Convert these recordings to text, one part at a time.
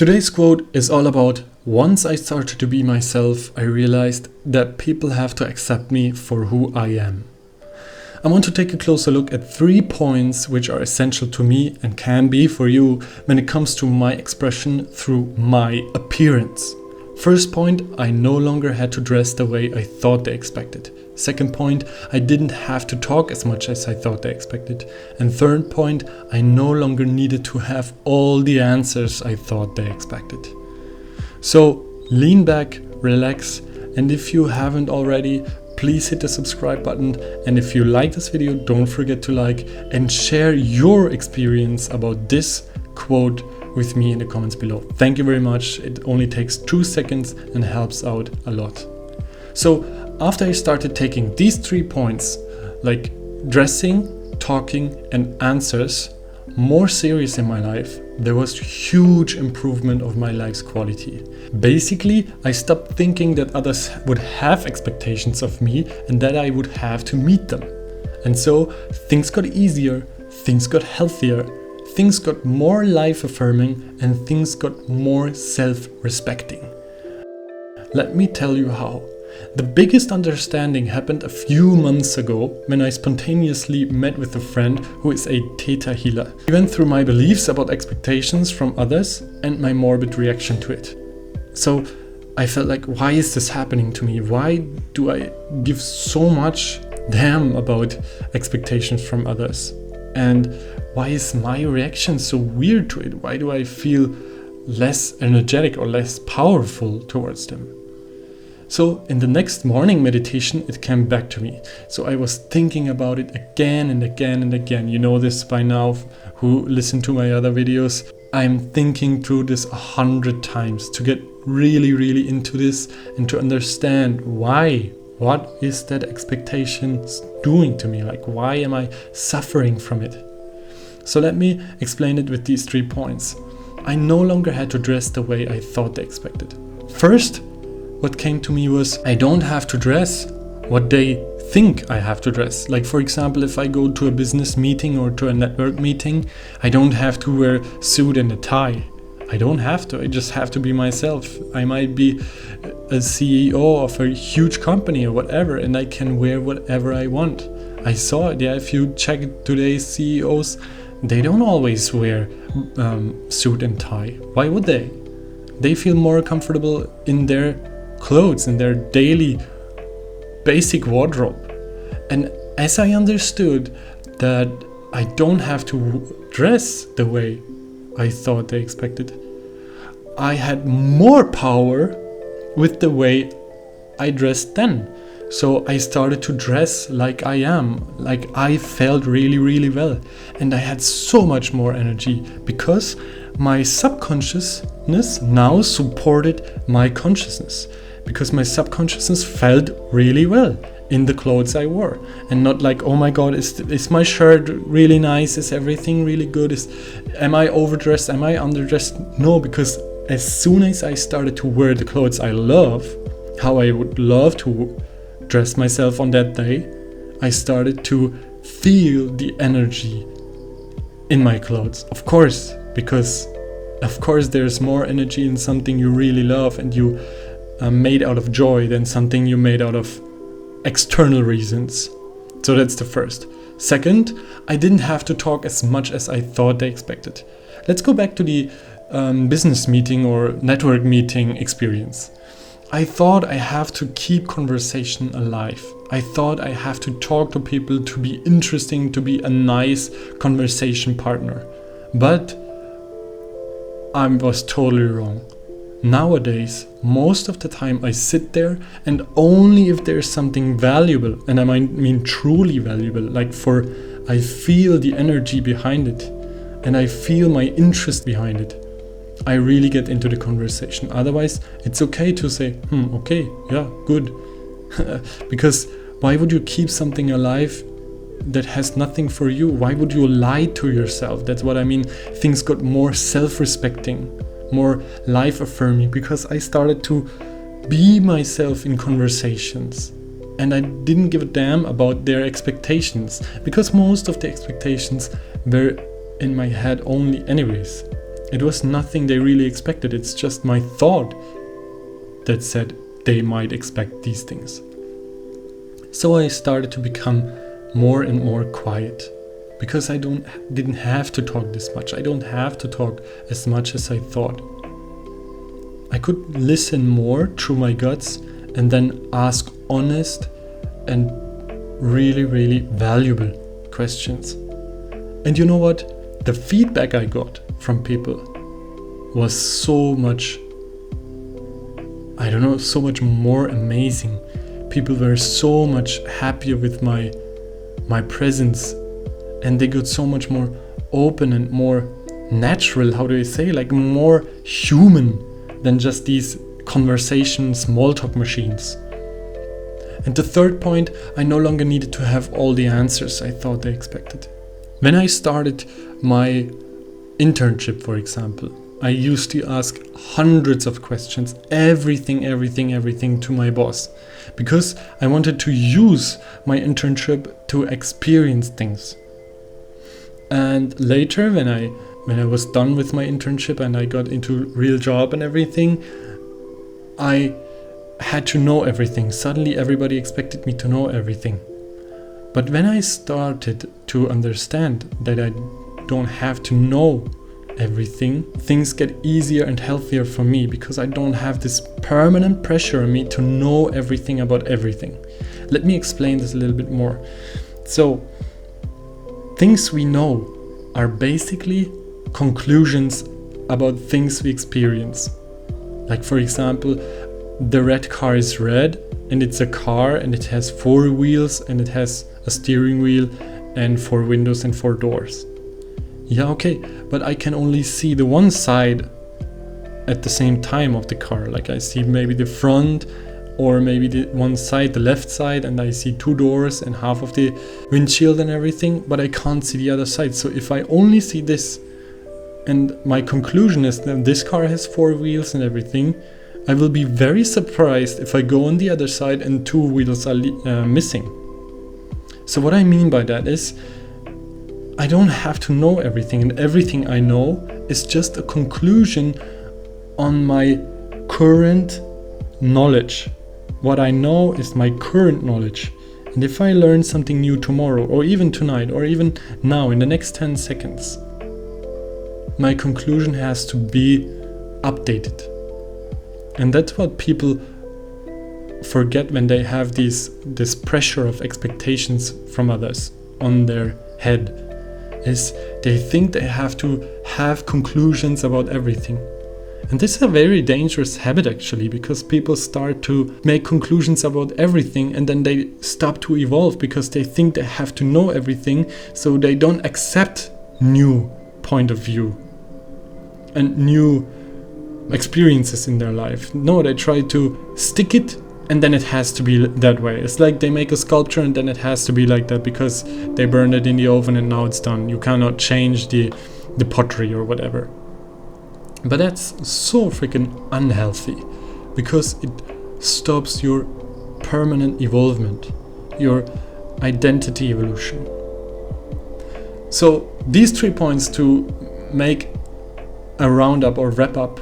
Today's quote is all about, once I started to be myself, I realized that people have to accept me for who I am. I want to take a closer look at 3 points which are essential to me and can be for you when it comes to my expression through my appearance. First point, I no longer had to dress the way I thought they expected. Second point, I didn't have to talk as much as I thought they expected. And third point, I no longer needed to have all the answers I thought they expected. So lean back, relax, and if you haven't already, please hit the subscribe button. And if you like this video, don't forget to like and share your experience about this quote with me in the comments below. Thank you very much. It only takes 2 seconds and helps out a lot. So after I started taking these 3 points, like dressing, talking and answers, more serious in my life, there was huge improvement of my life's quality. Basically, I stopped thinking that others would have expectations of me and that I would have to meet them. And so things got easier, things got healthier, things got more life-affirming, and things got more self-respecting. Let me tell you how. The biggest understanding happened a few months ago when I spontaneously met with a friend who is a theta healer. We went through my beliefs about expectations from others and my morbid reaction to it. So I felt like, why is this happening to me? Why do I give so much damn about expectations from others? And why is my reaction so weird to it? Why do I feel less energetic or less powerful towards them? So in the next morning meditation, it came back to me. So I was thinking about it again and again and again. You know this by now, who listen to my other videos. I'm thinking through this 100 times to get really into this and to understand why. What is that expectation doing to me? Like, why am I suffering from it? So let me explain it with these 3 points. I no longer had to dress the way I thought they expected. First, what came to me was, I don't have to dress what they think I have to dress. Like, for example, if I go to a business meeting or to a network meeting, I don't have to wear a suit and a tie. I don't have to. I just have to be myself. I might be a CEO of a huge company or whatever, and I can wear whatever I want. I saw it. Yeah, if you check today's CEOs, they don't always wear suit and tie. Why would they? They feel more comfortable in their clothes, in their daily basic wardrobe. And as I understood that I don't have to dress the way I thought they expected, I had more power with the way I dressed then. So I started to dress like I am, like I felt really well. And I had so much more energy because my subconsciousness now supported my consciousness. Because my subconsciousness felt really well in the clothes I wore. And not like, oh my god, is my shirt really nice? Is everything really good? Am I overdressed? Am I underdressed? No, because as soon as I started to wear the clothes I love, how I would love to dress myself on that day, I started to feel the energy in my clothes. Of course, because of course there's more energy in something you really love and you made out of joy than something you made out of external reasons. So that's the first. Second, I didn't have to talk as much as I thought they expected. Let's go back to the business meeting or network meeting experience. I thought I have to keep conversation alive. I thought I have to talk to people to be interesting, to be a nice conversation partner. But I was totally wrong. Nowadays, most of the time I sit there and only if there's something valuable, and I mean truly valuable, like I feel the energy behind it and I feel my interest behind it, I really get into the conversation. Otherwise, it's okay to say, okay, yeah, good. Because why would you keep something alive that has nothing for you? Why would you lie to yourself? That's what I mean. Things got more self-respecting, more life-affirming, because I started to be myself in conversations. And I didn't give a damn about their expectations, because most of the expectations were in my head only anyways. It was nothing they really expected. It's just my thought that said they might expect these things. So I started to become more and more quiet, because I didn't have to talk this much. I don't have to talk as much as I thought. I could listen more through my guts and then ask honest and really, really valuable questions. And you know what? The feedback I got from people was so much, so much more amazing. People were so much happier with my presence, and they got so much more open and more natural, like more human than just these conversation small talk machines. And the third point, I no longer needed to have all the answers I thought they expected. When I started my internship, for example, I used to ask hundreds of questions, everything to my boss, because I wanted to use my internship to experience things. And later, when I was done with my internship and I got into real job and everything, I had to know everything. Suddenly everybody expected me to know everything. But when I started to understand that I don't have to know everything, things get easier and healthier for me, because I don't have this permanent pressure on me to know everything about everything. Let me explain this a little bit more. So, things we know are basically conclusions about things we experience. Like, for example, the red car is red and it's a car and it has 4 wheels and it has a steering wheel and 4 windows and 4 doors. Yeah, okay, but I can only see the one side at the same time of the car. Like, I see maybe the front, or maybe the one side, the left side, and I see 2 doors and half of the windshield and everything, but I can't see the other side. So if I only see this, and my conclusion is that this car has 4 wheels and everything, I will be very surprised if I go on the other side and 2 wheels are missing. So what I mean by that is, I don't have to know everything, and everything I know is just a conclusion on my current knowledge. What I know is my current knowledge. And if I learn something new tomorrow, or even tonight, or even now in the next 10 seconds, my conclusion has to be updated. And that's what people forget when they have this pressure of expectations from others on their head, is they think they have to have conclusions about everything. And this is a very dangerous habit, actually, because people start to make conclusions about everything and then they stop to evolve because they think they have to know everything, so they don't accept new point of view and new experiences in their life. No, they try to stick it and then it has to be that way. It's like they make a sculpture and then it has to be like that because they burned it in the oven and now it's done. You cannot change the pottery or whatever. But that's so freaking unhealthy, because it stops your permanent evolvement, your identity evolution. So these 3 points to make a roundup or wrap up.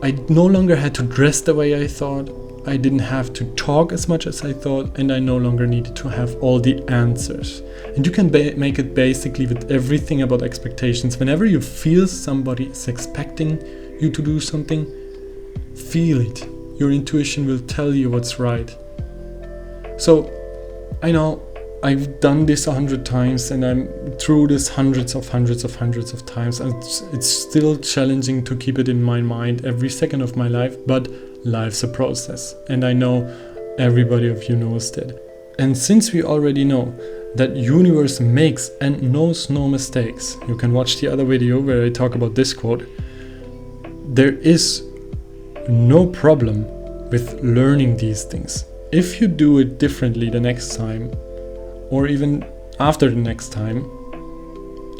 I no longer had to dress the way I thought. I didn't have to talk as much as I thought, and I no longer needed to have all the answers. And you can make it basically with everything about expectations. Whenever you feel somebody is expecting you to do something, feel it. Your intuition will tell you what's right. So, I know I've done this 100 times and I'm through this hundreds of times, and it's still challenging to keep it in my mind every second of my life, but life's a process, and I know everybody of you knows that. And since we already know that universe makes and knows no mistakes, you can watch the other video where I talk about this quote, there is no problem with learning these things. If you do it differently the next time, or even after the next time,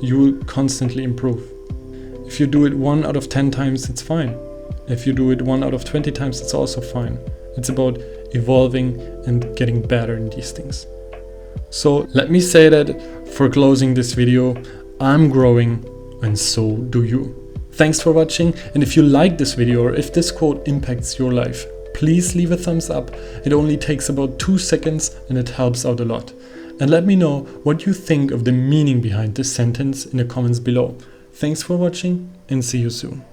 you will constantly improve. If you do it 1 out of 10 times, it's fine. If you do it 1 out of 20 times, it's also fine. It's about evolving and getting better in these things. So let me say that for closing this video, I'm growing and so do you. Thanks for watching, and if you like this video or if this quote impacts your life, please leave a thumbs up. It only takes about 2 seconds and it helps out a lot. And let me know what you think of the meaning behind this sentence in the comments below. Thanks for watching and see you soon.